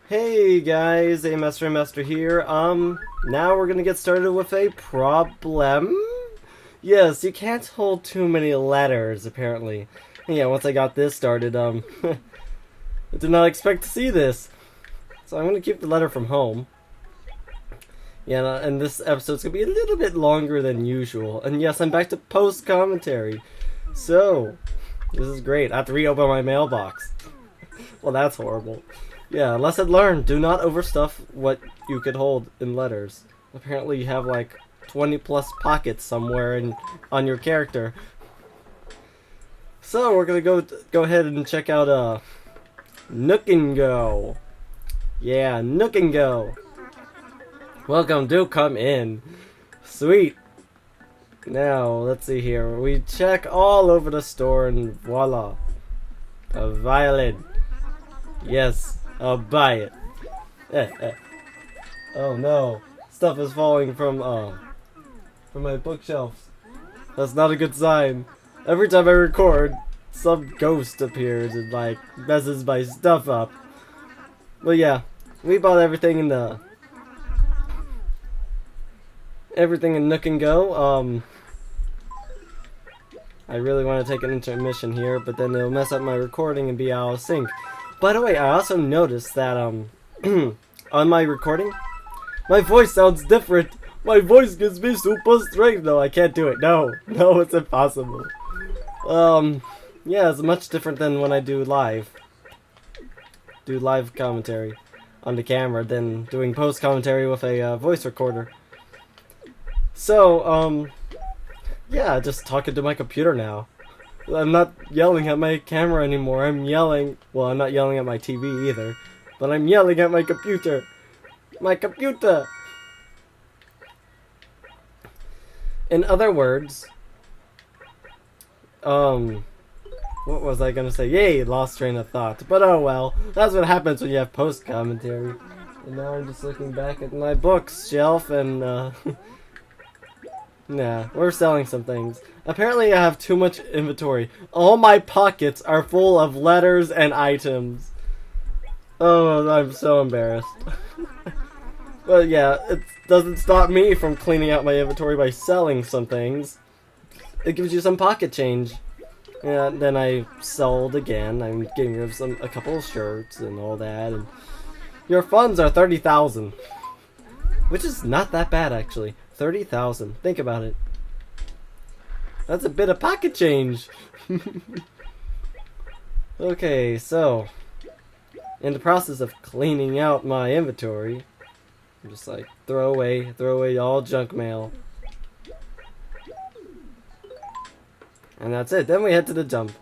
Hey guys, Master here. Now we're gonna get started with a problem. Yes, you can't hold too many letters, apparently. Yeah, once I got this started, I did not expect to see this. So I'm gonna keep the letter from home. Yeah, and this episode's gonna be a little bit longer than usual. And yes, I'm back to post-commentary. So, this is great. I have to reopen my mailbox. Well, that's horrible. Yeah, lesson learned. Do not overstuff what you could hold in letters. Apparently you have like 20 plus pockets somewhere on your character. So we're gonna go ahead and check out Nook and Go. Yeah, Nook and Go. Welcome, do come in. Sweet. Now, let's see here. We check all over the store and voila. A violin. Yes. I'll buy it. Oh no. Stuff is falling from my bookshelves. That's not a good sign. Every time I record, some ghost appears and like messes my stuff up. But yeah, we bought everything in Nook and Go. I really want to take an intermission here, but then it'll mess up my recording and be out of sync. By the way, I also noticed that, on my recording, my voice sounds different. My voice gives me super strength. No, I can't do it. No, it's impossible. Yeah, it's much different than when I do live commentary on the camera than doing post commentary with a voice recorder. So, yeah, just talking to my computer now. I'm not yelling at my camera anymore. I'm not yelling at my TV either, but I'm yelling at my computer. My computer! In other words, what was I gonna say? Yay, lost train of thought. But oh well, that's what happens when you have post-commentary. And now I'm just looking back at my books shelf and, nah, we're selling some things. Apparently I have too much inventory. All my pockets are full of letters and items. Oh, I'm so embarrassed. But yeah, it doesn't stop me from cleaning out my inventory by selling some things. It gives you some pocket change. And then I sold again. I'm getting rid of a couple of shirts and all that. And your funds are 30,000. Which is not that bad, actually. 30,000. Think about it. That's a bit of pocket change. Okay, so in the process of cleaning out my inventory, I'm just like throw away all junk mail. And that's it. Then we head to the dump.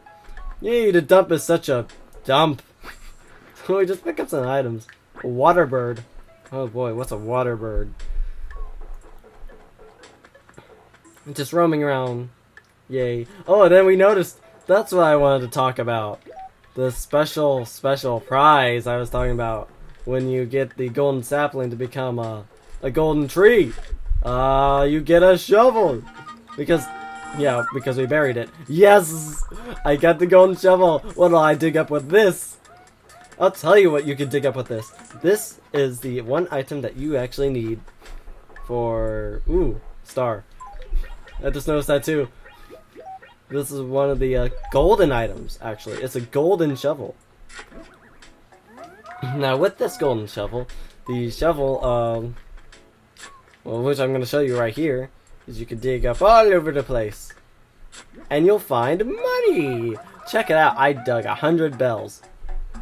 Yay, the dump is such a dump. So we just pick up some items. A water bird. Oh boy, what's a water bird? Just roaming around. Yay. Oh, and then we noticed, that's what I wanted to talk about. The special prize I was talking about. When you get the golden sapling to become a golden tree. You get a shovel. Because we buried it. Yes! I got the golden shovel. What'll I dig up with this? I'll tell you what you can dig up with this. This is the one item that you actually need for... Ooh, star. I just noticed that too. This is one of the golden items, actually. It's a golden shovel. Now, with this golden shovel, the shovel, which I'm going to show you right here, is you can dig up all over the place. And you'll find money! Check it out, I dug 100 bells.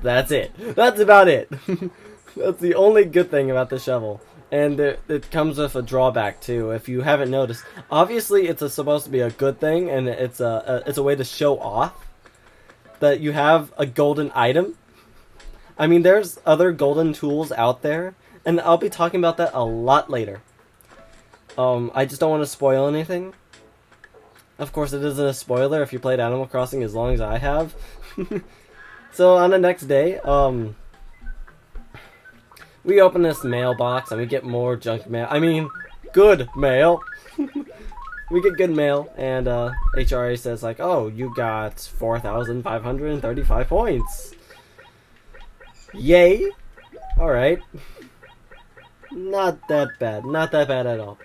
That's it. That's about it. That's the only good thing about the shovel. And it comes with a drawback too, if you haven't noticed. Obviously, it's supposed to be a good thing, and it's a way to show off that you have a golden item. I mean, there's other golden tools out there, and I'll be talking about that a lot later. I just don't want to spoil anything. Of course, it isn't a spoiler if you played Animal Crossing as long as I have. So on the next day, we open this mailbox and we get more junk mail. I mean, good mail. We get good mail, and HRA says like, oh, you got 4,535 points. Yay! Alright. Not that bad. Not that bad at all.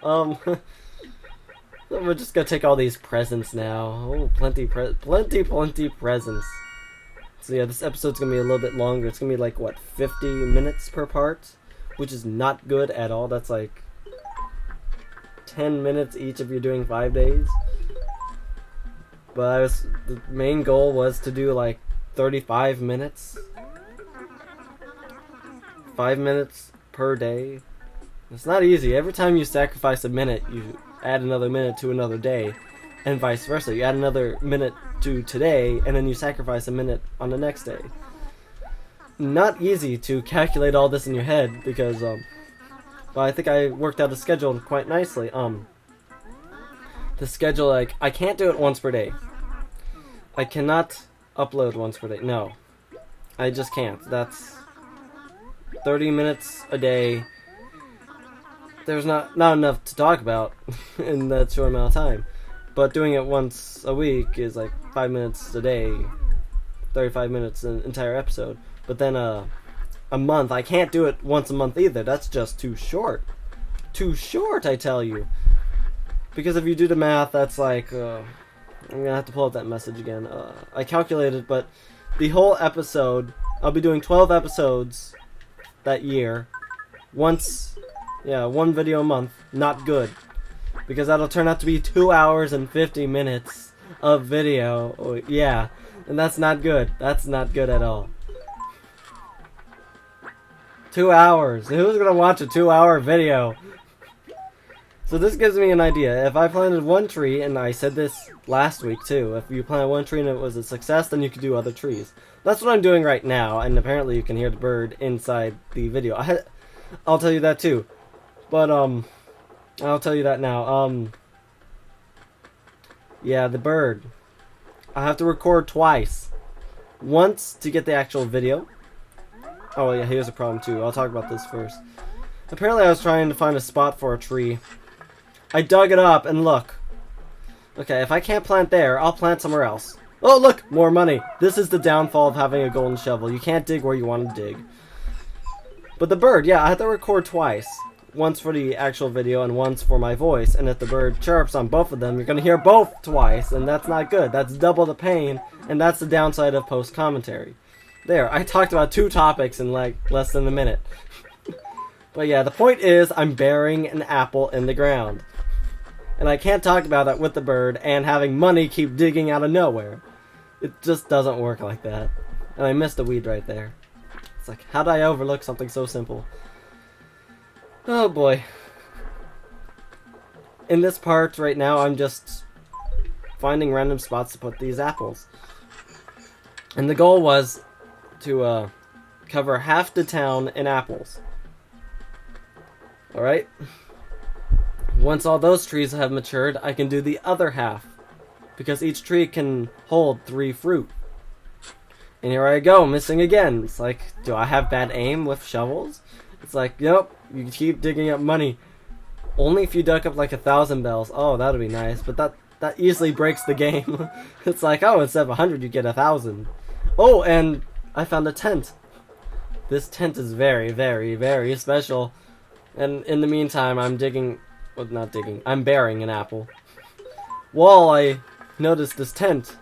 We're just gonna take all these presents now. Oh, plenty presents. So yeah, this episode's gonna be a little bit longer. It's gonna be like, what, 50 minutes per part? Which is not good at all. That's like 10 minutes each if you're doing 5 days. But the main goal was to do like 35 minutes. 5 minutes per day. It's not easy. Every time you sacrifice a minute, you add another minute to another day, and vice versa. You add another minute to today, and then you sacrifice a minute on the next day. Not easy to calculate all this in your head, because, but I think I worked out the schedule quite nicely. The schedule, like, I can't do it once per day. I cannot upload once per day. No. I just can't. That's 30 minutes a day. There's not enough to talk about in that short amount of time. But doing it once a week is like 5 minutes a day, 35 minutes an entire episode. But then a month, I can't do it once a month either. That's just too short. Too short, I tell you. Because if you do the math, that's like, I'm gonna have to pull up that message again. I calculated, but the whole episode, I'll be doing 12 episodes that year. One video a month. Not good. Because that'll turn out to be 2 hours and 50 minutes of video. Oh, yeah. And that's not good. That's not good at all. 2 hours. Who's gonna watch a 2-hour video? So this gives me an idea. If I planted one tree, and I said this last week too, if you planted one tree and it was a success, then you could do other trees. That's what I'm doing right now, and apparently you can hear the bird inside the video. I'll tell you that too. But, I'll tell you that now. Yeah, the bird. I have to record twice. Once to get the actual video. Oh yeah, here's a problem too. I'll talk about this first. Apparently I was trying to find a spot for a tree. I dug it up, and look. Okay, if I can't plant there, I'll plant somewhere else. Oh, look! More money! This is the downfall of having a golden shovel. You can't dig where you want to dig. But the bird, yeah, I had to record twice. Once for the actual video, and once for my voice. And if the bird chirps on both of them, you're gonna hear both twice, and that's not good. That's double the pain, and that's the downside of post-commentary. There, I talked about 2 topics in, like, less than a minute. But yeah, the point is, I'm burying an apple in the ground. And I can't talk about that with the bird and having money keep digging out of nowhere. It just doesn't work like that. And I missed a weed right there. It's like, how did I overlook something so simple? Oh boy. In this part right now, I'm just finding random spots to put these apples. And the goal was to cover half the town in apples. Alright? Once all those trees have matured, I can do the other half. Because each tree can hold 3 fruit. And here I go, missing again. It's like, do I have bad aim with shovels? It's like, yep, you keep digging up money. Only if you dug up like 1,000 bells. Oh, that would be nice. But that easily breaks the game. It's like, oh, instead of 100, you get 1,000. Oh, and I found a tent. This tent is very, very, very special. And in the meantime, I'm digging... Well, not digging. I'm burying an apple. While I noticed this tent.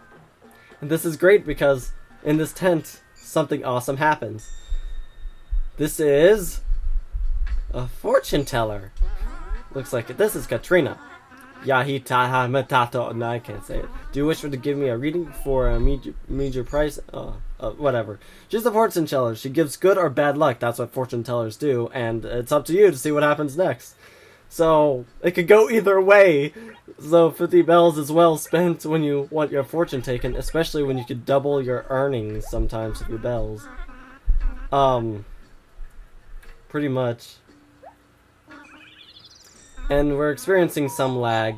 And this is great because in this tent, something awesome happens. This is... a fortune teller. Looks like it. This is Katrina. Yahitaha metato. No, I can't say it. Do you wish to give me a reading for a major price? Whatever. She's a fortune teller. She gives good or bad luck. That's what fortune tellers do. And it's up to you to see what happens next. So, it could go either way. So, 50 bells is well spent when you want your fortune taken. Especially when you could double your earnings sometimes with your bells. Pretty much. And we're experiencing some lag.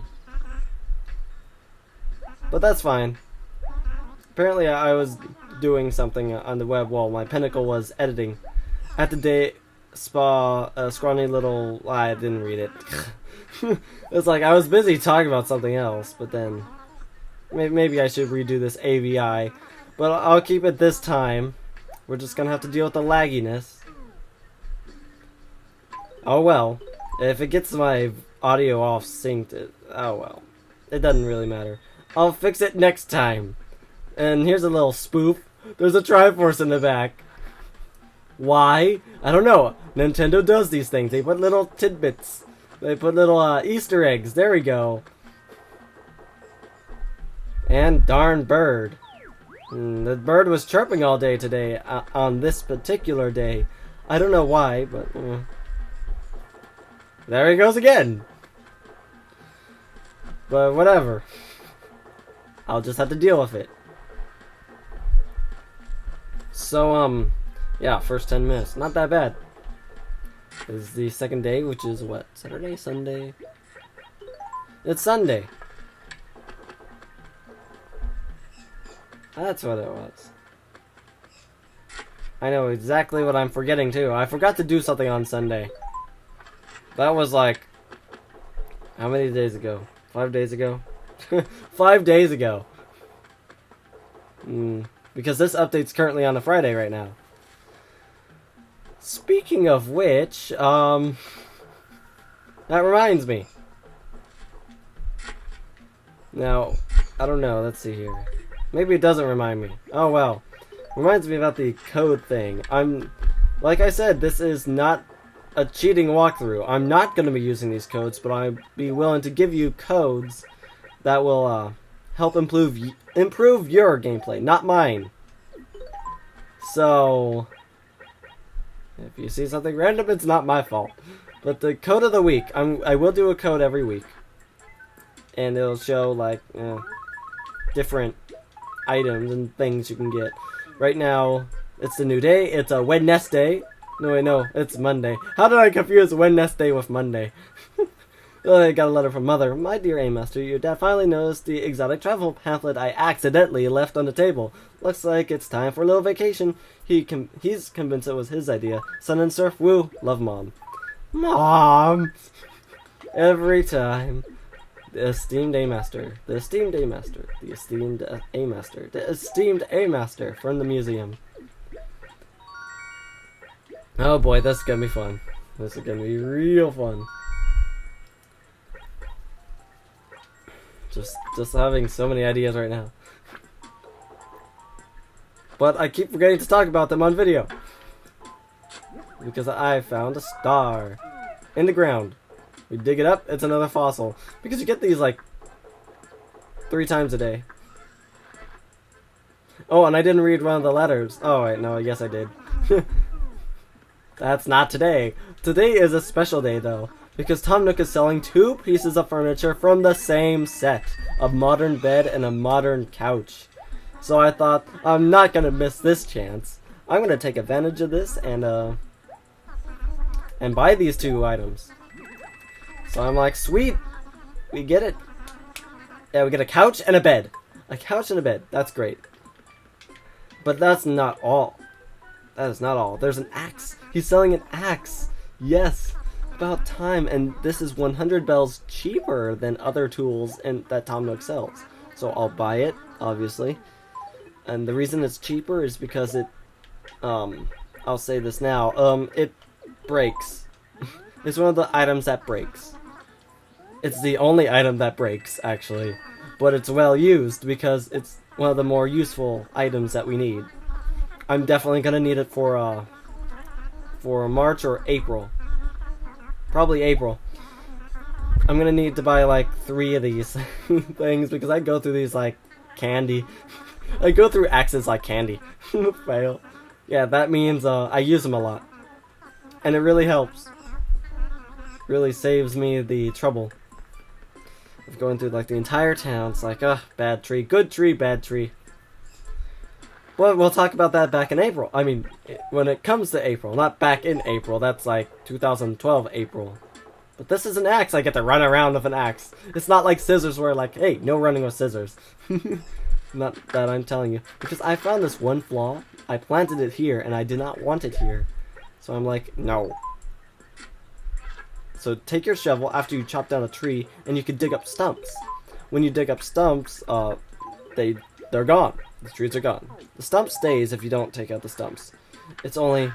But that's fine. Apparently I was doing something on the web while my Pinnacle was editing. At the day a scrawny little... I didn't read it. It's like I was busy talking about something else, but then... Maybe I should redo this AVI. But I'll keep it this time. We're just gonna have to deal with the lagginess. Oh well. If it gets my audio off synced, oh well. It doesn't really matter. I'll fix it next time. And here's a little spoof. There's a Triforce in the back. Why? I don't know. Nintendo does these things. They put little tidbits. They put little Easter eggs. There we go. And darn bird. The bird was chirping all day today on this particular day. I don't know why, but there he goes again. But whatever. I'll just have to deal with it. So, yeah, first 10 minutes. Not that bad. This is the second day, which is what? Saturday? Sunday? It's Sunday. That's what it was. I know exactly what I'm forgetting, too. I forgot to do something on Sunday. That was like... How many days ago? 5 days ago? 5 days ago. Because this update's currently on a Friday right now. Speaking of which, that reminds me. Now, I don't know, let's see here. Maybe it doesn't remind me. Oh well. Reminds me about the code thing. Like I said, this is not a cheating walkthrough. I'm not going to be using these codes, but I'd be willing to give you codes that will help improve your gameplay, not mine. So, if you see something random, it's not my fault. But the code of the week, I will do a code every week. And it'll show, like, different items and things you can get. Right now, it's the new day. It's a Wednesday. No, wait, no, it's Monday. How did I confuse Wednesday with Monday? I got a letter from Mother. My dear A-Master, your dad finally noticed the exotic travel pamphlet I accidentally left on the table. Looks like it's time for a little vacation. He's convinced it was his idea. Sun and surf, woo, love Mom. Mom! Every time. The esteemed A-Master. The esteemed A-Master. The esteemed A-Master. The esteemed A-Master from the museum. Oh boy, this is gonna be fun. This is gonna be real fun. Just having so many ideas right now. But I keep forgetting to talk about them on video. Because I found a star. In the ground. We dig it up, it's another fossil. Because you get these like 3 times a day. Oh, and I didn't read one of the letters. Oh wait, no, I guess I did. That's not today. Today is a special day though. Because Tom Nook is selling 2 pieces of furniture from the same set. A modern bed and a modern couch. So I thought, I'm not gonna miss this chance. I'm gonna take advantage of this and buy these 2 items. So I'm like, sweet, we get it. Yeah, we get a couch and a bed. A couch and a bed, that's great. But that's not all. That is not all. There's an axe. He's selling an axe. Yes. About time, and this is 100 bells cheaper than other tools that Tom Nook sells. So I'll buy it, obviously. And the reason it's cheaper is because it, I'll say this now, it breaks. It's one of the items that breaks. It's the only item that breaks, actually. But it's well used because it's one of the more useful items that we need. I'm definitely gonna need it for March or April. Probably April. I'm gonna need to buy like 3 of these things because I go through these like candy. I go through axes like candy. Fail. Yeah, that means I use them a lot. And it really helps. Really saves me the trouble of going through like the entire town. It's like, bad tree, good tree, bad tree. Well, we'll talk about that back in April. I mean, when it comes to April. Not back in April. That's like 2012 April. But this is an axe. I get to run around with an axe. It's not like scissors where like, hey, no running with scissors. Not that I'm telling you. Because I found this one flaw. I planted it here and I did not want it here. So I'm like, no. So take your shovel after you chop down a tree and you can dig up stumps. When you dig up stumps, they're gone. The trees are gone. The stump stays if you don't take out the stumps. It's only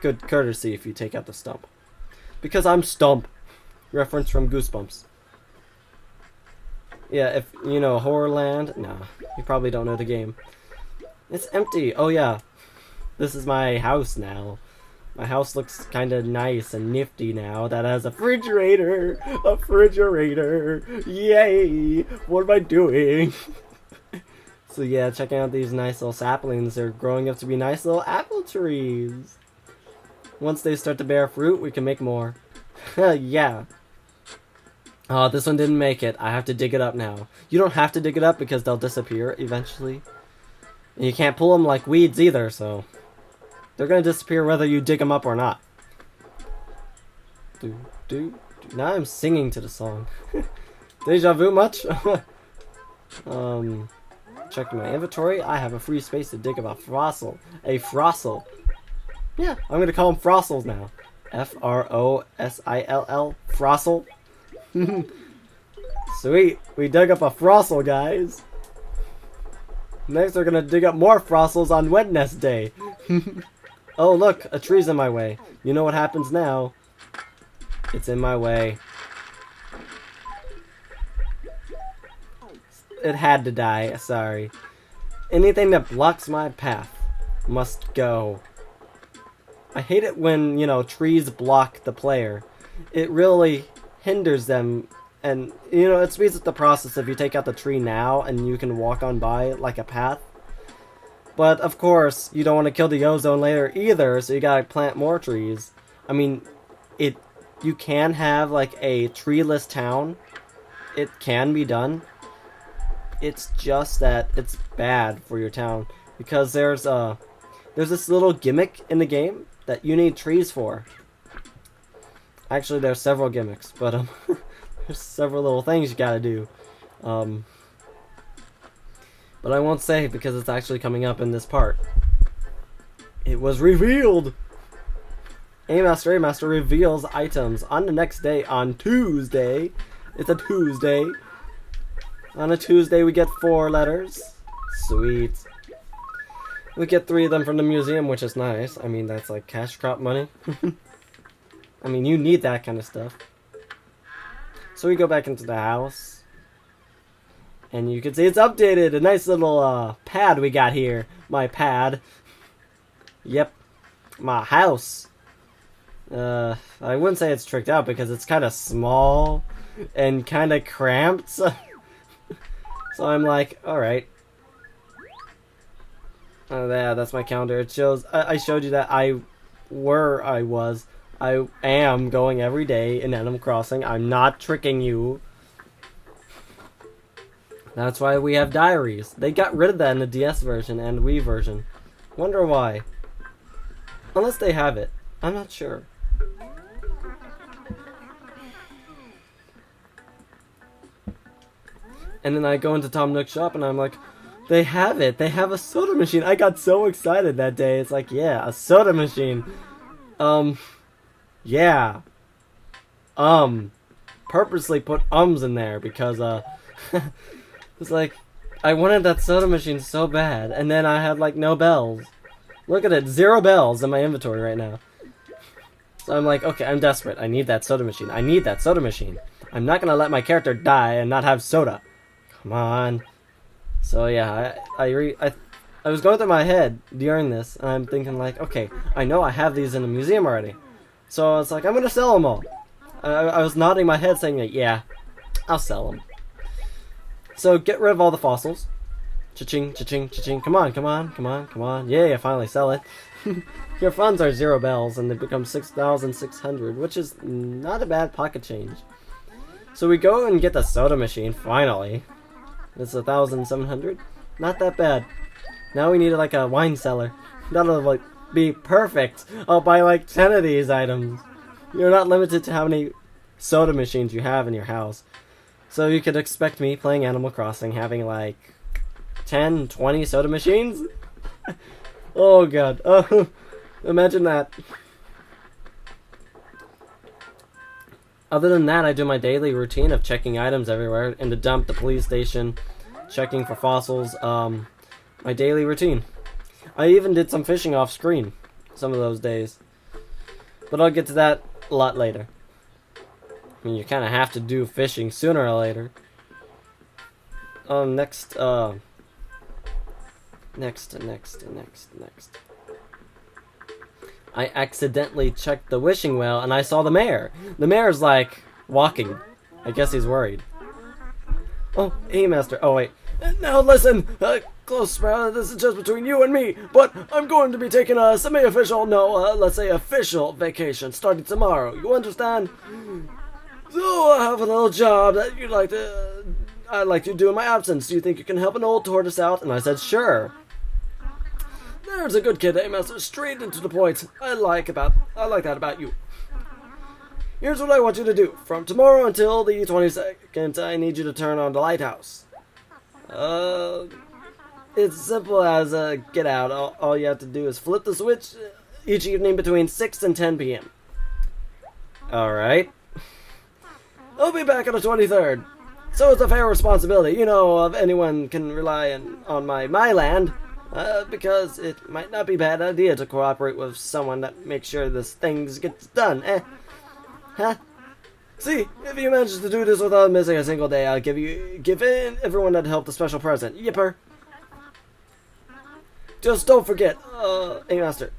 good courtesy if you take out the stump. Because I'm Stump. Reference from Goosebumps. Yeah, if you know Horrorland, nah, you probably don't know the game. It's empty. Oh yeah, this is my house now. My house looks kind of nice and nifty now. That has a refrigerator. A refrigerator. Yay! What am I doing? So yeah, checking out these nice little saplings. They're growing up to be nice little apple trees. Once they start to bear fruit, we can make more. Yeah. Oh, this one didn't make it. I have to dig it up now. You don't have to dig it up because they'll disappear eventually. And you can't pull them like weeds either, so... They're gonna disappear whether you dig them up or not. Now I'm singing to the song. Deja vu much? Check my inventory. I have a free space to dig up a fossil. A frossil. Yeah, I'm gonna call them fossils now. F-R-O-S-I-L-L. Frossil. Sweet. We dug up a frossil, guys. Next, we're gonna dig up more fossils on Wednesday. Oh, look, a tree's in my way. You know what happens now. It's in my way. It had to die, sorry. Anything that blocks my path must go. I hate it when, you know, trees block the player. It really hinders them, and, you know, it speeds up the process if you take out the tree now and you can walk on by it like a path. But, of course, you don't want to kill the ozone layer either, so you gotta plant more trees. I mean, you can have, like, a treeless town. It can be done. It's just that it's bad for your town. Because there's this little gimmick in the game that you need trees for. Actually, there's several gimmicks, but, there's several little things you gotta do. But I won't say because it's actually coming up in this part. It was revealed! A-Master reveals items on the next day, on Tuesday. It's a Tuesday. On a Tuesday we get 4 letters. Sweet. We get 3 of them from the museum, which is nice. I mean, that's like cash crop money. I mean, you need that kind of stuff. So we go back into the house. And you can see it's updated. A nice little pad we got here. My pad. Yep. My house. I wouldn't say it's tricked out because it's kind of small and kind of cramped. So I'm like, alright. Oh, yeah, that's my calendar. It shows, I showed you that I am going every day in Animal Crossing. I'm not tricking you. That's why we have diaries. They got rid of that in the DS version and Wii version. Wonder why. Unless they have it. I'm not sure. And then I go into Tom Nook's shop and I'm like, they have it. They have a soda machine. I got so excited that day. It's like, yeah, a soda machine. Yeah. Purposely put ums in there because, it's like, I wanted that soda machine so bad, and then I had, like, no bells. Look at it, 0 bells in my inventory right now. So I'm like, okay, I'm desperate. I need that soda machine. I need that soda machine. I'm not gonna let my character die and not have soda. Come on. So yeah, I was going through my head during this, and I'm thinking like, okay, I know I have these in the museum already. So I was like, I'm gonna sell them all. I was nodding my head saying like, yeah, I'll sell them. So get rid of all the fossils. Cha-ching, cha-ching, cha-ching. Come on, come on, come on, come on. Yay, I finally sell it. Your funds are 0 bells, and they become 6,600, which is not a bad pocket change. So we go and get the soda machine, finally. It's 1,700. Not that bad. Now we need like a wine cellar. That'll like be perfect. I'll buy like 10 of these items. You're not limited to how many soda machines you have in your house. So you could expect me playing Animal Crossing having like 10, 20 soda machines? Oh god. Oh, imagine that. Other than that, I do my daily routine of checking items everywhere. In the dump, the police station, checking for fossils. My daily routine. I even did some fishing off screen some of those days. But I'll get to that a lot later. mean, you kind of have to do fishing sooner or later. Next. I accidentally checked the wishing well and I saw the mayor. The mayor's like walking. I guess he's worried. Oh, hey, Master. Oh, wait. Now listen, close Sprout, this is just between you and me, but I'm going to be taking a semi-official, let's say official vacation starting tomorrow. You understand? So I have a little job that I'd like to do in my absence. Do you think you can help an old tortoise out? And I said, sure. There's a good kid, eh, Master? Straight into the point. I like that about you. Here's what I want you to do. From tomorrow until the 22nd, I need you to turn on the lighthouse. It's simple as, get out. All you have to do is flip the switch each evening between 6 and 10 p.m. Alright. I'll be back on the 23rd. So it's a fair responsibility, if anyone can rely on my land. Because it might not be a bad idea to cooperate with someone that makes sure this thing gets done, eh? Huh? See, if you manage to do this without missing a single day, I'll give everyone that helped a special present. Yipper. Just don't forget, hey Master,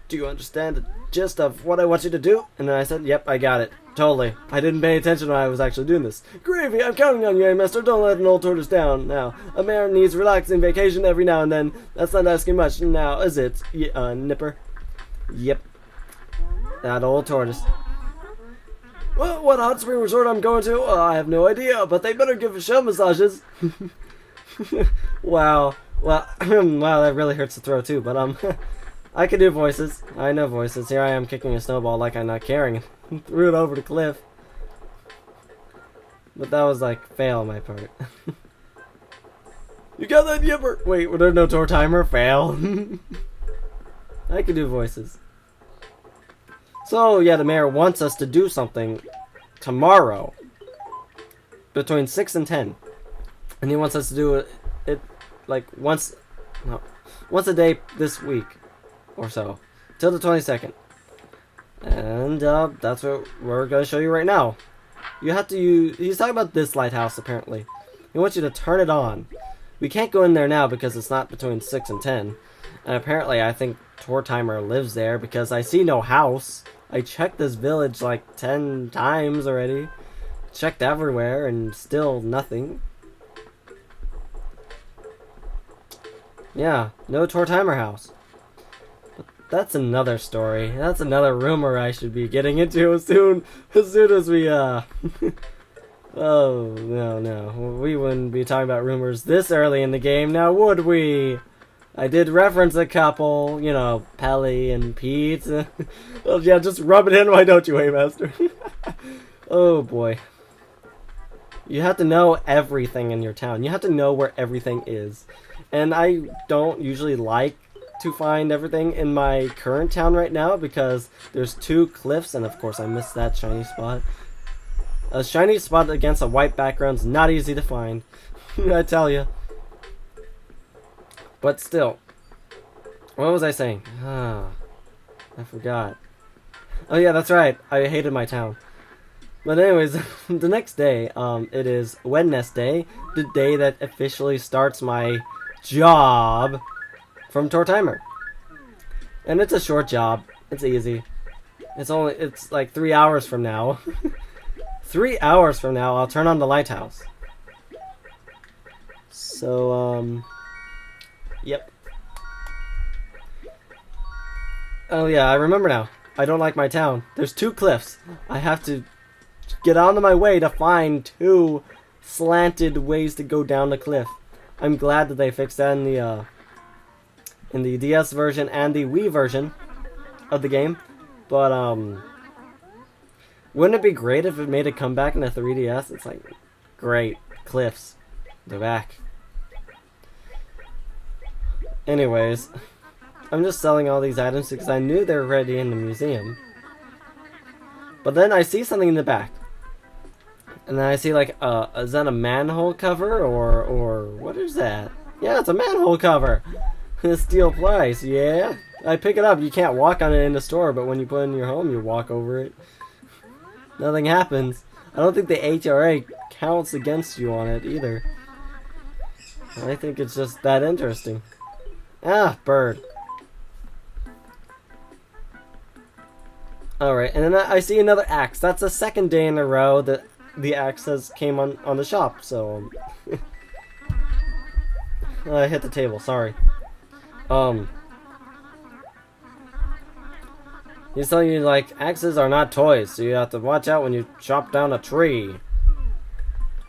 do you understand the gist of what I want you to do? And then I said, yep, I got it. Totally. I didn't pay attention when I was actually doing this. Gravy, I'm counting on you, hey Master. Don't let an old tortoise down. Now, a man needs relaxing vacation every now and then. That's not asking much now, is it, Nipper? Yep. That old tortoise. Well, what hot spring resort I'm going to? I have no idea, but they better give shell massages. Wow. Well, wow, that really hurts the throat too, but I can do voices. I know voices. Here I am kicking a snowball like I'm not caring and threw it over the cliff. But that was like fail on my part. You got that, Yipper? Wait, was there no tour timer? Fail. I can do voices. So, yeah, the mayor wants us to do something tomorrow between 6 and 10. And he wants us to do it like once a day this week or so, till the 22nd. And that's what we're going to show you right now. You have to use, he's talking about this lighthouse apparently. He wants you to turn it on. We can't go in there now because it's not between 6 and 10. And apparently I think Tour Timer lives there because I see no house. I checked this village like 10 times already. Checked everywhere and still nothing. Yeah, no Tour Timer house. But that's another story. That's another rumor I should be getting into as soon as we oh, no. We wouldn't be talking about rumors this early in the game, now would we? I did reference a couple, Pelly and Pete. Well, yeah, just rub it in, why don't you, Master? Oh, boy. You have to know everything in your town. You have to know where everything is. And I don't usually like to find everything in my current town right now because there's 2 cliffs, and of course I missed that shiny spot. A shiny spot against a white background's not easy to find. I tell you. But still, what was I saying? I forgot. Oh yeah, that's right. I hated my town. But anyways, the next day, it is Wednesday, the day that officially starts my job from Tour Timer. And it's a short job. It's easy. It's like 3 hours from now. 3 hours from now, I'll turn on the lighthouse. So, yep. Oh yeah, I remember now. I don't like my town. There's 2 cliffs. I have to get out of my way to find 2 slanted ways to go down the cliff. I'm glad that they fixed that in the DS version and the Wii version of the game. But wouldn't it be great if it made a comeback in the 3DS? It's like, great, cliffs, they're back. Anyways, I'm just selling all these items because I knew they were already in the museum. But then I see something in the back. And then I see like, is that a manhole cover or what is that? Yeah, it's a manhole cover. Steel price, yeah. I pick it up. You can't walk on it in the store, but when you put it in your home, you walk over it. Nothing happens. I don't think the HRA counts against you on it either. I think it's just that interesting. Ah, bird. Alright, and then I see another axe. That's the second day in a row that the axe has came on the shop, so... I hit the table, sorry. He's telling you, like, axes are not toys, so you have to watch out when you chop down a tree.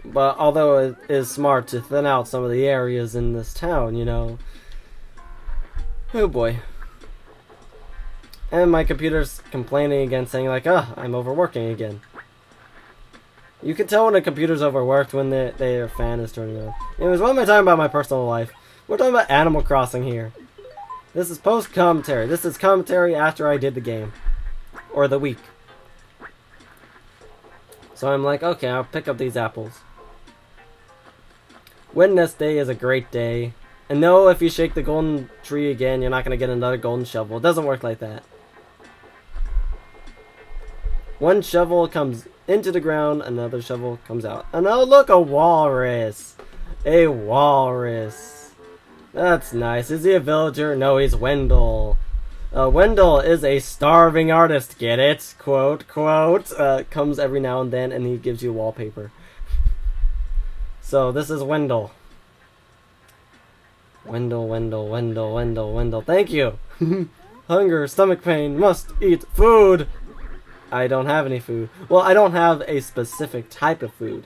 But although it is smart to thin out some of the areas in this town, you know. Oh boy. And my computer's complaining again, saying like, I'm overworking again. You can tell when a computer's overworked when their fan is turning on. Anyways, what am I talking about my personal life? We're talking about Animal Crossing here. This is post-commentary. This is commentary after I did the game. Or the week. So I'm like, okay, I'll pick up these apples. Wednesday is a great day. And no, if you shake the golden tree again, you're not going to get another golden shovel. It doesn't work like that. One shovel comes into the ground, another shovel comes out. And oh, look, a walrus. A walrus. That's nice. Is he a villager? No, he's Wendell. Wendell is a starving artist. Get it? Quote, quote. Comes every now and then, and he gives you wallpaper. So, this is Wendell. Wendell, Wendell, Wendell, Wendell, Wendell. Thank you. Hunger, stomach pain, must eat food. I don't have any food. Well, I don't have a specific type of food.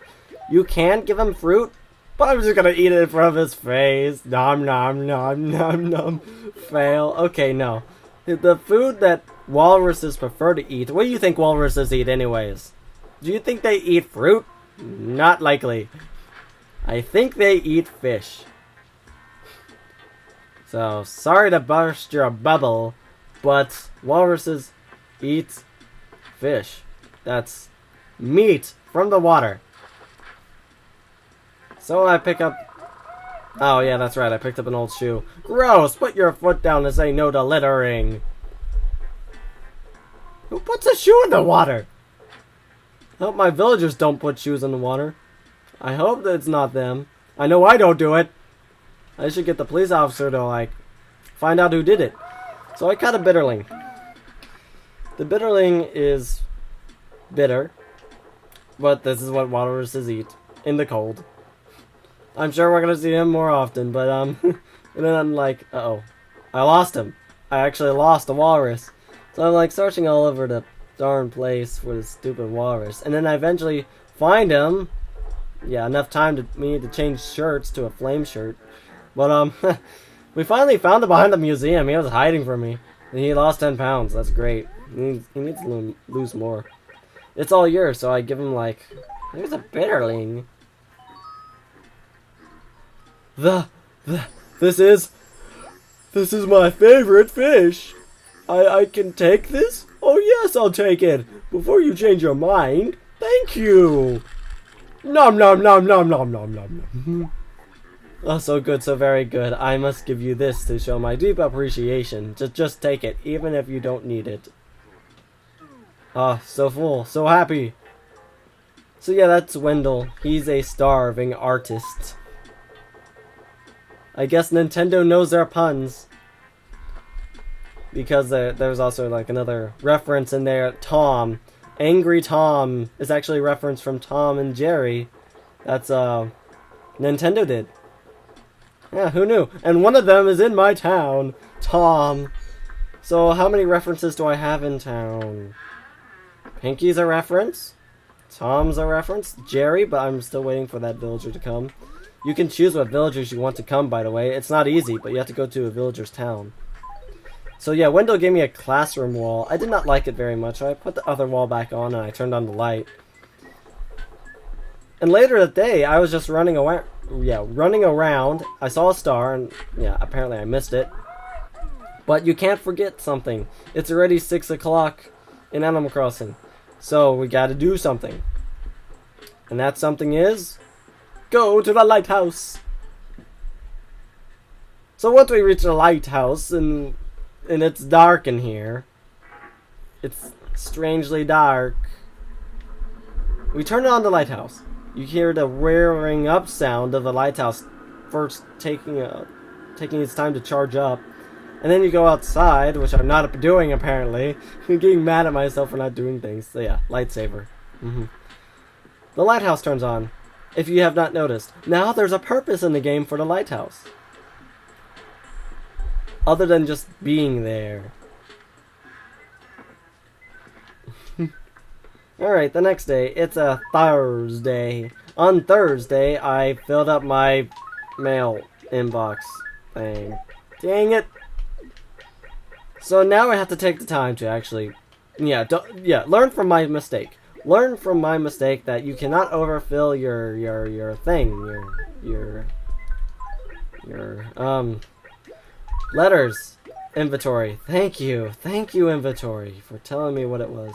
You can give him fruit, but I'm just gonna eat it in front of his face. Nom nom nom nom nom. Fail. Okay, no. The food that walruses prefer to eat. What do you think walruses eat anyways? Do you think they eat fruit? Not likely. I think they eat fish. So, sorry to burst your bubble, but walruses eat fish. That's meat from the water. So I pick up... Oh yeah, that's right, I picked up an old shoe. Gross! Put your foot down and say no to littering. Who puts a shoe in the water? I hope my villagers don't put shoes in the water. I hope that it's not them. I know I don't do it. I should get the police officer to, like, find out who did it. So I caught a bitterling. The bitterling is bitter, but this is what walruses eat in the cold. I'm sure we're gonna see him more often, but and then I'm like, uh-oh, I lost him. I actually lost a walrus. So I'm like searching all over the darn place for this stupid walrus, and then I eventually find him. Yeah, enough time to me to change shirts to a flame shirt. But we finally found him behind the museum. He was hiding from me. And he lost 10 pounds. That's great. He needs to lose more. It's all yours, so I give him like... There's a bitterling. This is my favorite fish. I can take this? Oh yes, I'll take it. Before you change your mind. Thank you. Nom nom nom nom nom nom nom nom. Oh, so good, so very good. I must give you this to show my deep appreciation. Just take it, even if you don't need it. Ah, so full, so happy. So yeah, that's Wendell. He's a starving artist. I guess Nintendo knows their puns. Because there's also like another reference in there. Tom. Angry Tom is actually a reference from Tom and Jerry. That's, Nintendo did. Yeah, who knew? And one of them is in my town. Tom. So how many references do I have in town? Pinky's a reference. Tom's a reference. Jerry, but I'm still waiting for that villager to come. You can choose what villagers you want to come, by the way. It's not easy, but you have to go to a villager's town. So yeah, Wendell gave me a classroom wall. I did not like it very much, so I put the other wall back on and I turned on the light. And later that day, I was just running away. Yeah, running around. I saw a star, and yeah, apparently I missed it. But you can't forget something. It's already 6 o'clock in Animal Crossing. So we gotta do something. And that something is... Go to the lighthouse! So once we reach the lighthouse, and it's dark in here. It's strangely dark. We turn on the lighthouse. You hear the rearing up sound of the lighthouse first taking its time to charge up. And then you go outside, which I'm not doing apparently. I'm getting mad at myself for not doing things. So yeah, lightsaber. The lighthouse turns on, if you have not noticed. Now there's a purpose in the game for the lighthouse. Other than just being there. Alright, the next day. It's a Thursday. On Thursday, I filled up my mail inbox thing. Dang it! So now I have to take the time to actually... learn from my mistake. Learn from my mistake that you cannot overfill your thing. Your letters inventory. Thank you, inventory, for telling me what it was.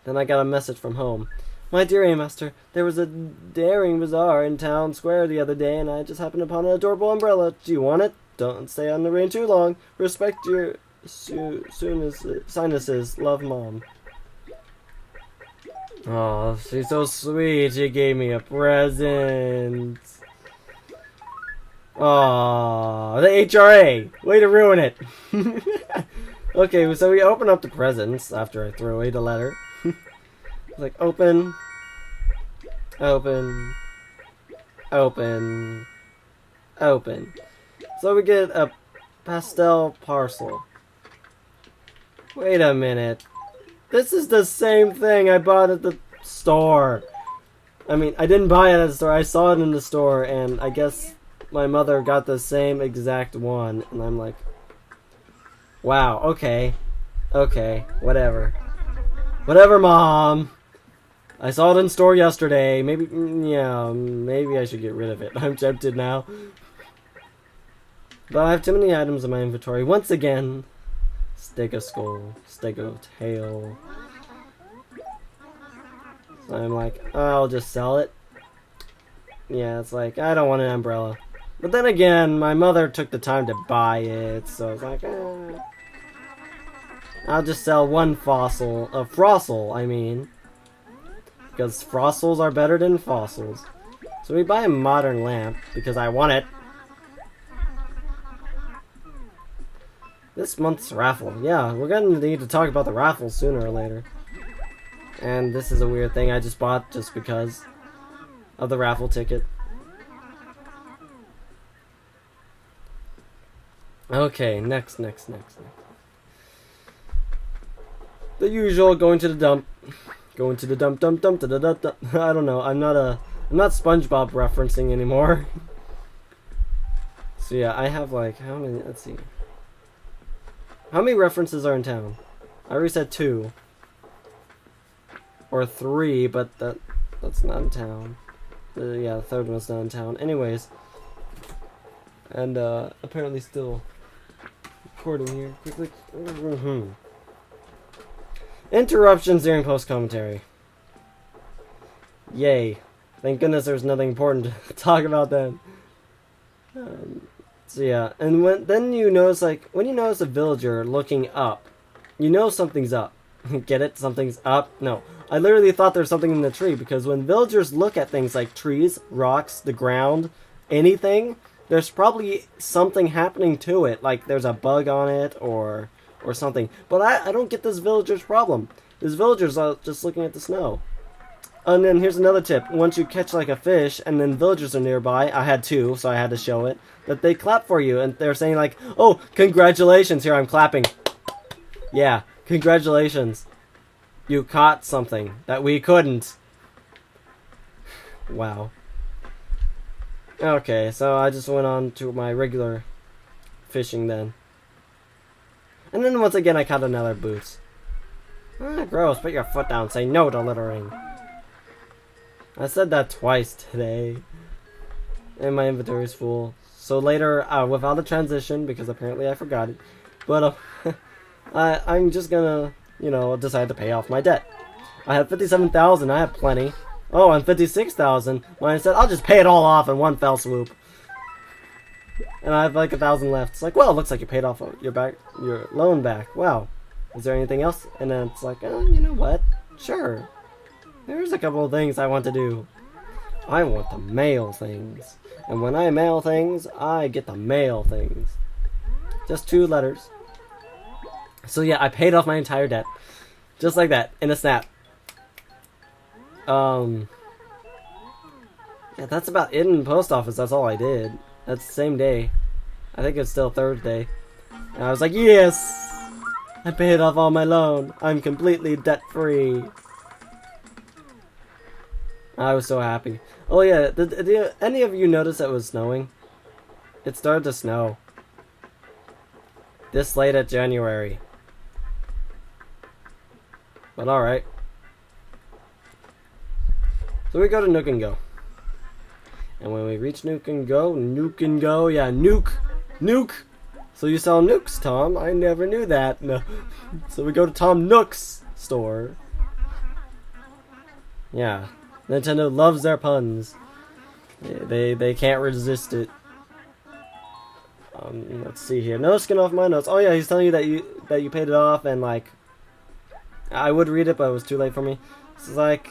Then I got a message from home. My dear A-Master, there was a daring bazaar in town square the other day, and I just happened upon an adorable umbrella. Do you want it? Don't stay on the rain too long. Respect your sinuses. Love, Mom. Oh, she's so sweet. She gave me a present. Oh, the HRA! Way to ruin it! Okay, so we open up the presents after I throw away the letter. Like, open. Open. Open. Open. So we get a pastel parcel. Wait a minute. This is the same thing I bought at the store. I mean, I didn't buy it at the store. I saw it in the store, and I guess my mother got the same exact one. And I'm like, wow, okay. Okay, whatever. Whatever, Mom. I saw it in the store yesterday. Maybe I should get rid of it. I'm tempted now. But I have too many items in my inventory. Once again, Stegosaurus, Stegotail. So I'm like, I'll just sell it. Yeah, it's like, I don't want an umbrella. But then again, my mother took the time to buy it, so I was like, I'll just sell one fossil, I mean. Because fossils are better than fossils. So we buy a modern lamp, because I want it. This month's raffle. Yeah, we're gonna need to talk about the raffle sooner or later. And this is a weird thing I just bought just because of the raffle ticket. Okay, next. The usual, going to the dump. Going to the dump, dump, da da da da. I don't know. I'm not SpongeBob referencing anymore. So yeah, I have like how many? Let's see. How many references are in town? I already said 2 or 3, but that's not in town. Yeah, the third one's not in town. Anyways, and apparently still recording here. Quickly. Interruptions during post-commentary. Yay. Thank goodness there's nothing important to talk about then. So yeah, and then you notice, like, when you notice a villager looking up, you know something's up. Get it? Something's up? No. I literally thought there was something in the tree, because when villagers look at things like trees, rocks, the ground, anything, there's probably something happening to it, like there's a bug on it, or something. But I don't get this villager's problem. This villager's just looking at the snow. And then here's another tip. Once you catch like a fish and then villagers are nearby, I had 2, so I had to show it, that they clap for you. And they're saying like, oh, congratulations. Here, I'm clapping. Yeah, congratulations. You caught something that we couldn't. Wow. Okay, so I just went on to my regular fishing then. And then once again I caught another boots. Ah, gross. Put your foot down. Say no to littering. I said that twice today. And my inventory is full. So later, without a transition, because apparently I forgot it. But I'm just gonna, decide to pay off my debt. I have 57,000. I have plenty. Oh, and 56,000. When I said I'll just pay it all off in one fell swoop. And I have like 1,000 left. It's like, well, it looks like you paid off your loan back. Wow. Is there anything else? And then it's like, oh, you know what? Sure. There's a couple of things I want to do. I want to mail things. And when I mail things, I get to mail things. Just 2 letters. So yeah, I paid off my entire debt. Just like that, in a snap. Yeah, that's about it in the post office. That's all I did. That's the same day. I think it's still Thursday. And I was like, yes! I paid off all my loan. I'm completely debt-free. I was so happy. Oh yeah, did any of you notice that it was snowing? It started to snow. This late at January. But alright. So we go to Nook and Go. And when we reach Nook and Go, yeah, Nuke! So you sell nukes, Tom? I never knew that. No. So we go to Tom Nook's store. Yeah. Nintendo loves their puns. They can't resist it. Let's see here. No skin off my notes. Oh yeah, he's telling you that you paid it off, and like I would read it, but it was too late for me. It's like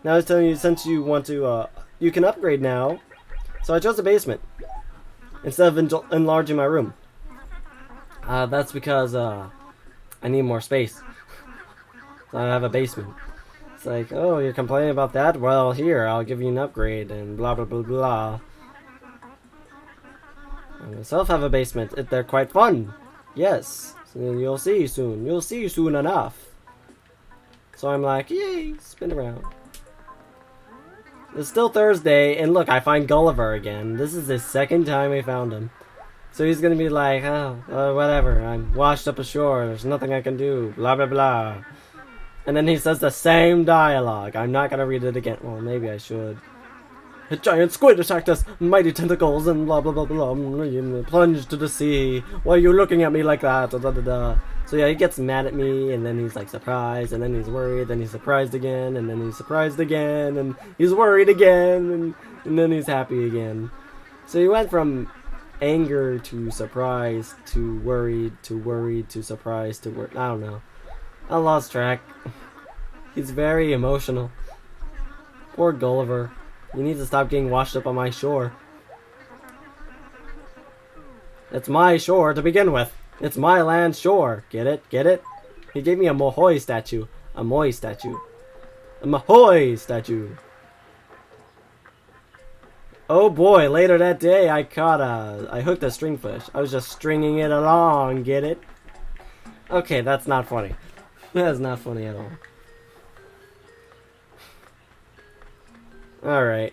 now he's telling you since you want to you can upgrade now. So I chose the basement instead of enlarging my room. That's because I need more space. So I have a basement. It's like, oh, you're complaining about that? Well, here, I'll give you an upgrade, and blah, blah, blah, blah. I myself have a basement. They're quite fun. Yes. So you'll see soon. You'll see soon enough. So I'm like, yay, spin around. It's still Thursday, and look, I find Gulliver again. This is the second time I found him. So he's gonna be like, oh, whatever, I'm washed up ashore, there's nothing I can do, blah, blah, blah. And then he says the same dialogue. I'm not gonna read it again. Well, maybe I should. A giant squid attacked us, mighty tentacles, and blah, blah, blah, blah, plunged to the sea. Why are you looking at me like that? Da, da, da, da. So yeah, he gets mad at me, and then he's like surprised, and then he's worried, then he's surprised again, and then he's surprised again, and he's worried again, and then he's happy again. So he went from anger to surprise to worried to surprised to worried. I don't know. I lost track. He's very emotional. Poor Gulliver. You need to stop getting washed up on my shore. It's my shore to begin with. It's my land shore. Get it? Get it? He gave me a Mahoy statue. A Moy statue. A Mahoy statue. Oh boy, later that day I hooked a stringfish. I was just stringing it along, get it? Okay, that's not funny. That's not funny at all. Alright.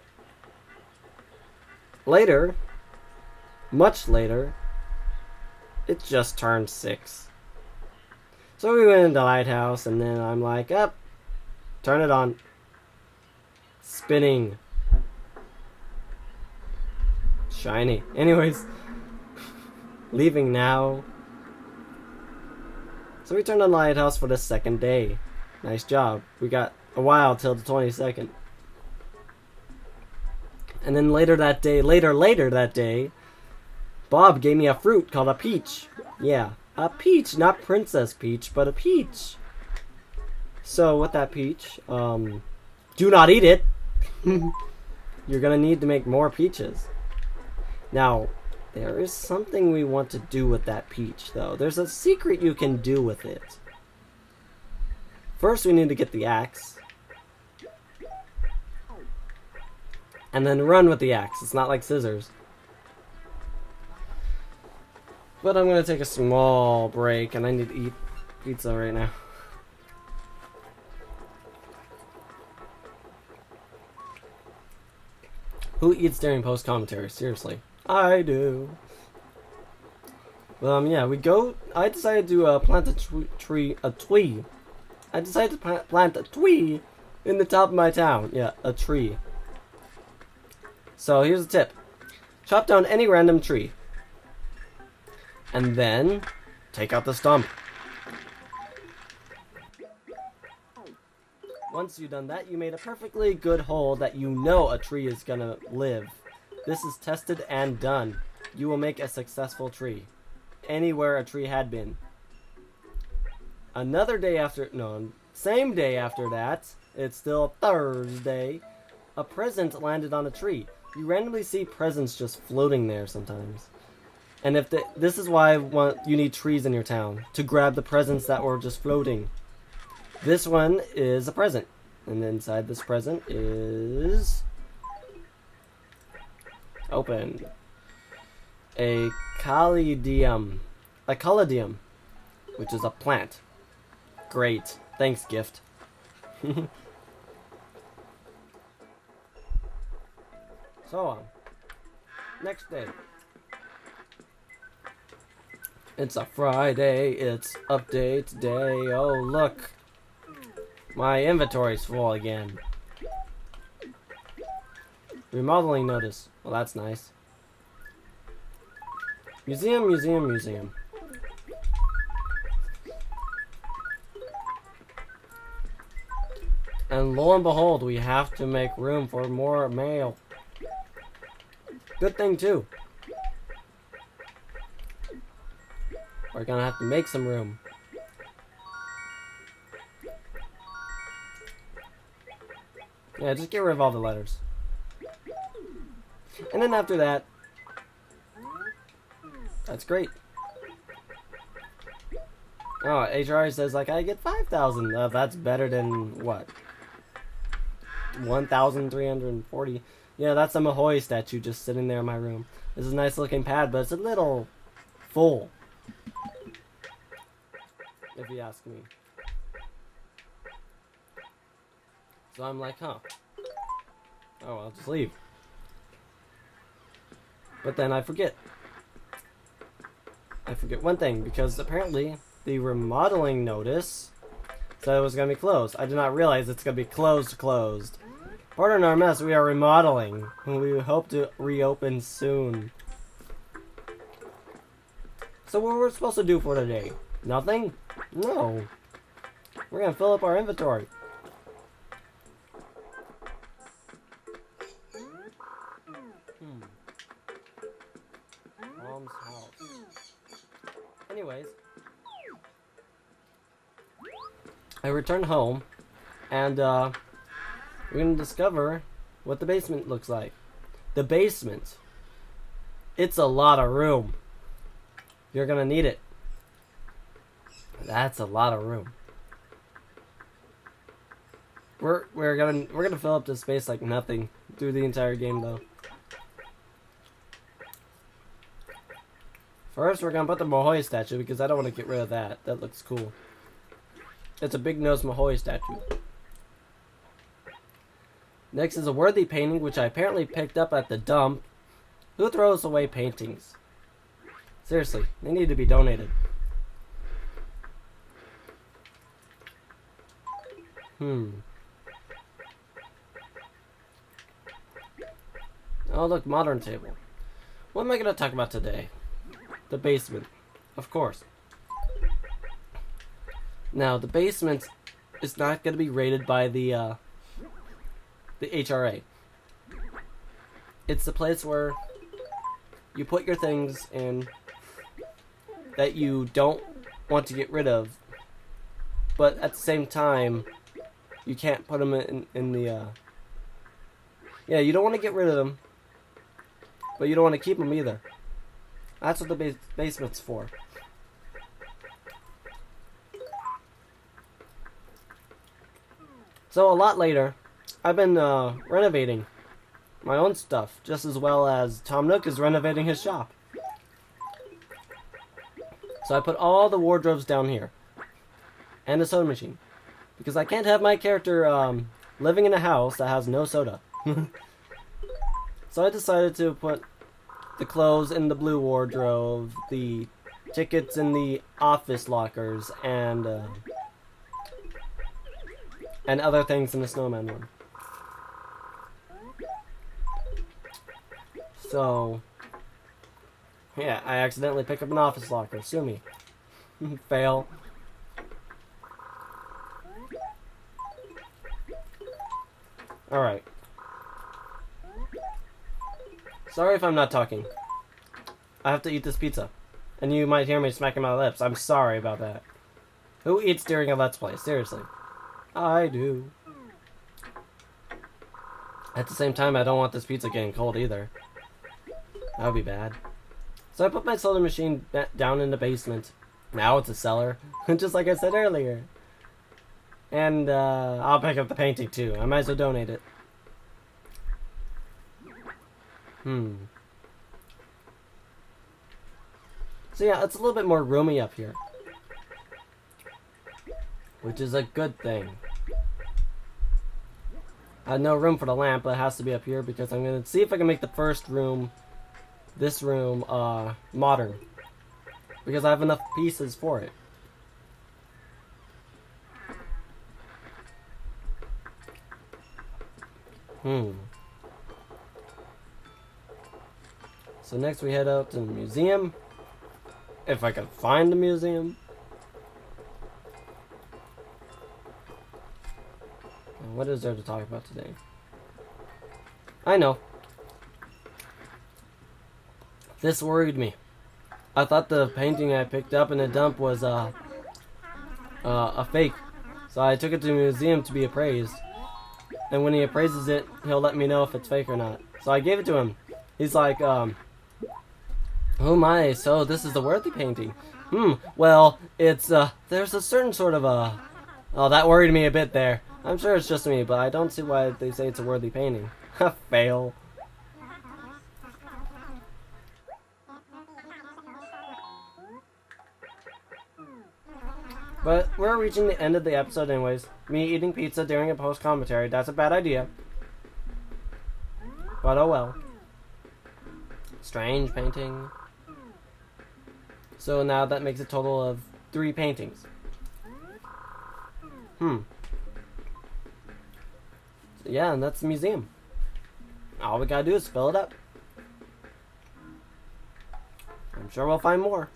Later, much later, it just turned 6. So we went into the lighthouse, and then I'm like, up, turn it on. Spinning. Shiny. Anyways, leaving now. So we turned on the lighthouse for the second day. Nice job. We got a while till the 22nd. And then later that day, Bob gave me a fruit called a peach. Yeah, a peach, not Princess Peach, but a peach. So with that peach, do not eat it. You're gonna need to make more peaches. Now, there is something we want to do with that peach, though. There's a secret you can do with it. First, we need to get the axe. And then run with the axe. It's not like scissors. But I'm going to take a small break, and I need to eat pizza right now. Who eats during post-commentary? Seriously. I do. Yeah, I decided to plant a tree. I decided to plant a tree in the top of my town. Yeah, a tree. So here's a tip. Chop down any random tree. And then take out the stump. Once you've done that, you made a perfectly good hole that you know a tree is gonna live. This is tested and done. You will make a successful tree. Anywhere a tree had been. Same day after that, It's still Thursday. A present landed on a tree. You randomly see presents just floating there sometimes. And if this is why you need trees in your town, to grab the presents that were just floating. This one is a present. And inside this present is... open. A caladium. A caladium. Which is a plant. Great. Thanks, gift. So on. Next day. It's a Friday. It's update day. Oh, look. My inventory's full again. Remodeling notice. Well, that's nice. Museum, museum, museum. And lo and behold, we have to make room for more mail. Good thing, too. We're gonna have to make some room. Yeah, just get rid of all the letters. And then after that, that's great. Oh, HR says, like, I get 5,000. That's better than, what? 1,340. Yeah, that's a Mahoy statue just sitting there in my room. This is a nice looking pad, but it's a little full. If you ask me. So I'm like, huh. Oh, I'll just leave. But then I forget. I forget one thing, because apparently the remodeling notice said it was going to be closed. I did not realize it's going to be closed. Pardon our mess, we are remodeling. We hope to reopen soon. So what we're supposed to do for today? Nothing? No. We're going to fill up our inventory. Mom's house. Anyways. I returned home. And, we're going to discover what the basement looks like. The basement. It's a lot of room. You're going to need it. That's a lot of room. We're gonna fill up this space like nothing through the entire game, though. First, we're gonna put the Mahoy statue because I don't want to get rid of that. That looks cool. It's a big nose Mahoy statue. Next is a worthy painting, which I apparently picked up at the dump. Who throws away paintings? Seriously, they need to be donated. Oh, look, modern table. What am I going to talk about today? The basement. Of course. Now, the basement is not going to be rated by the HRA. It's the place where you put your things in that you don't want to get rid of, but at the same time, you can't put them in the, yeah, you don't want to get rid of them, but you don't want to keep them either. That's what the basement's for. So a lot later, I've been renovating my own stuff, just as well as Tom Nook is renovating his shop. So I put all the wardrobes down here, and a soda machine. Because I can't have my character living in a house that has no soda. So I decided to put the clothes in the blue wardrobe, the tickets in the office lockers, and other things in the snowman one. So, yeah, I accidentally picked up an office locker. Sue me. Fail. Alright. Sorry if I'm not talking. I have to eat this pizza. And you might hear me smacking my lips. I'm sorry about that. Who eats during a Let's Play? Seriously. I do. At the same time, I don't want this pizza getting cold either. That would be bad. So I put my soda machine down in the basement. Now it's a cellar, just like I said earlier. And I'll pick up the painting too. I might as well donate it. So yeah, it's a little bit more roomy up here. Which is a good thing. I had no room for the lamp, but it has to be up here because I'm going to see if I can make the first room, this room, modern. Because I have enough pieces for it. So next we head out to the museum. If I can find the museum. And what is there to talk about today? I know. This worried me. I thought the painting I picked up in a dump was a fake. So I took it to the museum to be appraised. And when he appraises it, he'll let me know if it's fake or not. So I gave it to him. He's like, oh my, so this is the worthy painting. Well, it's, there's a certain sort of oh, that worried me a bit there. I'm sure it's just me, but I don't see why they say it's a worthy painting. Fail. But we're reaching the end of the episode anyways. Me eating pizza during a post-commentary, that's a bad idea. But oh well. Strange painting. So now that makes a total of 3 paintings. So yeah, and that's the museum. All we gotta do is fill it up. I'm sure we'll find more.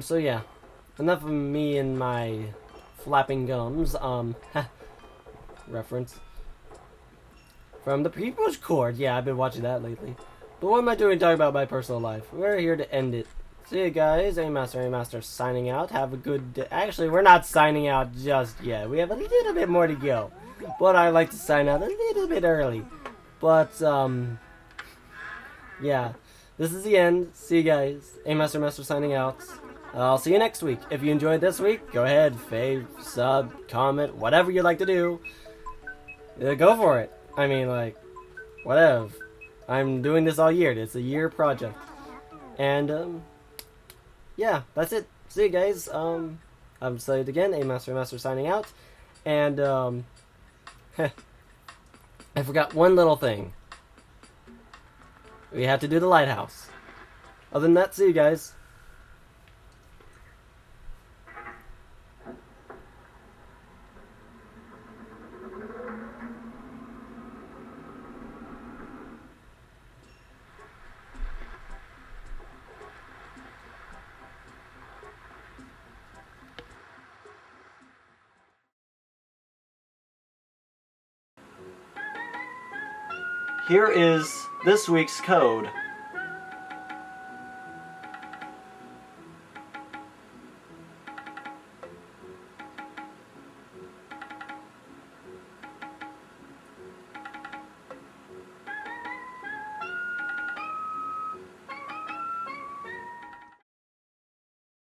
So yeah. Enough of me and my flapping gums, reference. From the People's Court. Yeah, I've been watching that lately. But what am I doing talking about my personal life? We're here to end it. See you guys. A-Master signing out. Have a good day. Actually, we're not signing out just yet. We have a little bit more to go. But I like to sign out a little bit early. But, yeah. This is the end. See you guys. A-Master signing out. I'll see you next week. If you enjoyed this week, go ahead. Fave, sub, comment, whatever you like to do. Go for it. I mean, like, whatever. I'm doing this all year. It's a year project. And, yeah, that's it. See you guys. I've said it again. A-Master signing out. And, I forgot one little thing. We have to do the lighthouse. Other than that, see you guys. Here is this week's code.